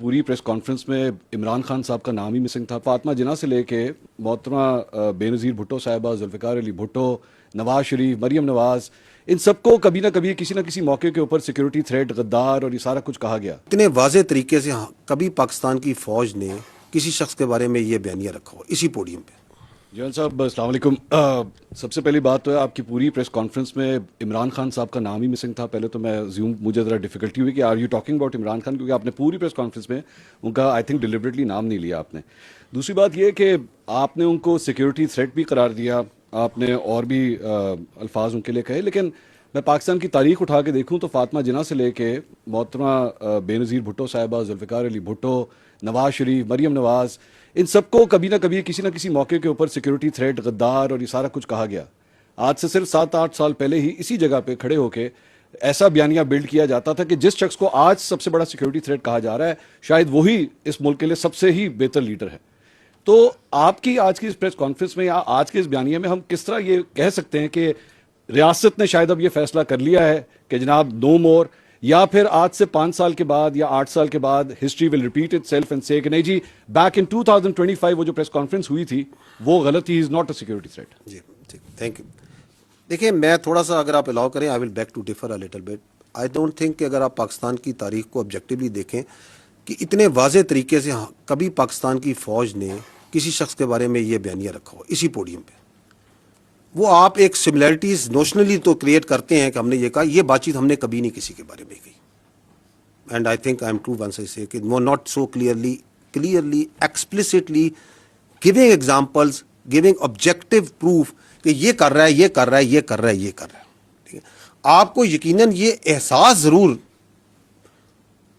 پوری press conference میں عمران خان صاحب کا نام ہی مسنگ تھا. فاطمہ جناح سے لے کے محترمہ بے نظیر بھٹو صاحبہ, ذوالفقار علی بھٹو, نواز شریف, مریم نواز, ان سب کو کبھی نہ کسی موقع کے اوپر سیکیورٹی تھریٹ, غدار اور یہ سارا کچھ کہا گیا. اتنے واضح طریقے سے کبھی پاکستان کی فوج نے کسی شخص کے بارے میں یہ بیانیہ رکھا ہو اسی پوڈیم پہ. جوہل صاحب السلام علیکم. سب سے پہلی بات تو ہے آپ کی پوری پریس کانفرنس میں عمران خان صاحب کا نام ہی مسنگ تھا. پہلے تو میں مجھے ذرا ڈیفیکلٹی ہوئی کہ are you talking about Imran Khan, کیونکہ آپ نے پوری پریس کانفرنس میں ان کا آئی تھنک ڈیلیبریٹلی نام نہیں لیا آپ نے. دوسری بات یہ کہ آپ نے ان کو سیکیورٹی تھریٹ بھی قرار دیا, آپ نے اور بھی الفاظ ان کے لیے کہے, لیکن میں پاکستان کی تاریخ اٹھا کے دیکھوں تو فاطمہ جناح سے لے کے محترمہ بے نظیر بھٹو صاحبہ, ذوالفقار علی بھٹو, نواز شریف, مریم نواز, ان سب کو کبھی نہ کسی موقع کے اوپر سیکیورٹی تھریٹ, غدار اور یہ سارا کچھ کہا گیا. آج سے صرف 7-8 سال پہلے ہی اسی جگہ پہ کھڑے ہو کے ایسا بیانیہ بلڈ کیا جاتا تھا کہ جس شخص کو آج سب سے بڑا سیکیورٹی تھریٹ کہا جا رہا ہے شاید وہی اس ملک کے لیے سب سے ہی بہتر لیڈر ہے. تو آپ کی آج کی اس پریس کانفرنس میں یا آج کے اس بیانیے میں ہم کس طرح یہ کہہ سکتے ہیں کہ ریاست نے شاید اب یہ فیصلہ کر لیا ہے کہ جناب نو مور, یا پھر آج سے 5 سال کے بعد یا 8 سال کے بعد history will repeat it self and سے کہ نہیں جی بیک ان 2025 وہ جو پریس کانفرنس ہوئی تھی وہ غلط تھی, is not a security threat. جی ٹھیک, تھینک یو. دیکھیں میں تھوڑا سا اگر آپ الاؤ کریں I will beg to differ a little bit. I don't think کہ اگر آپ پاکستان کی تاریخ کو آبجیکٹیولی دیکھیں کہ اتنے واضح طریقے سے کبھی پاکستان کی فوج نے کسی شخص کے بارے میں یہ بیانیہ رکھا ہو اسی پوڈیم پہ. وہ آپ ایک سملیرٹیز نوشنلی تو کریٹ کرتے ہیں کہ ہم نے یہ کہا, یہ بات چیت ہم نے کبھی نہیں کسی کے بارے میں کہی. And I think I am true once I say کہ not so clearly explicitly giving examples, giving objective proof کہ یہ کر رہا ہے, یہ کر رہا ہے, یہ کر رہا ہے, یہ کر رہا ہے. ٹھیک ہے, آپ کو یقیناً یہ احساس ضرور,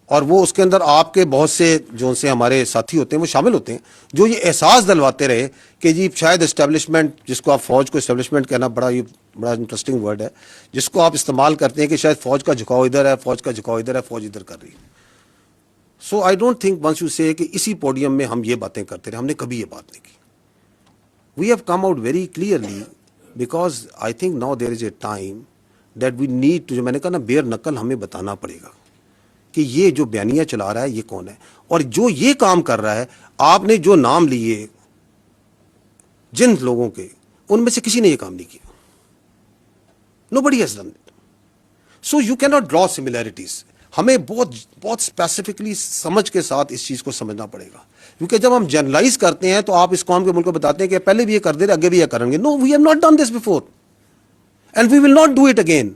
اور وہ اس کے اندر آپ کے بہت سے جو سے ہمارے ساتھی ہوتے ہیں وہ شامل ہوتے ہیں جو یہ احساس دلواتے رہے کہ جی شاید اسٹیبلشمنٹ, جس کو آپ فوج کو اسٹیبلشمنٹ کہنا بڑا انٹرسٹنگ ورڈ ہے, جس کو آپ استعمال کرتے ہیں کہ شاید فوج کا جھکاؤ ادھر ہے, فوج کا جھکاؤ ادھر ہے, فوج ادھر کر رہی ہے. So I don't think once you say کہ اسی پوڈیم میں ہم یہ باتیں کرتے رہے, ہم نے کبھی یہ بات نہیں کی. We have come out very clearly because I think now there is a time that we need to, جو میں نے کہا نا بیر نقل ہمیں بتانا پڑے گا کہ یہ جو بیانیہ چلا رہا ہے یہ کون ہے, اور جو یہ کام کر رہا ہے. آپ نے جو نام لیے جن لوگوں کے, ان میں سے کسی نے یہ کام نہیں کیا. Nobody has done it. So you cannot draw similarities. ہمیں بہت اسپیسیفکلی سمجھ کے ساتھ اس چیز کو سمجھنا پڑے گا, کیونکہ جب ہم جنرلائز کرتے ہیں تو آپ اس قوم کے ملک کو بتاتے ہیں کہ پہلے بھی یہ کر دے رہے, آگے بھی یہ کریں گے. No, we have not done this before and we will not do it again.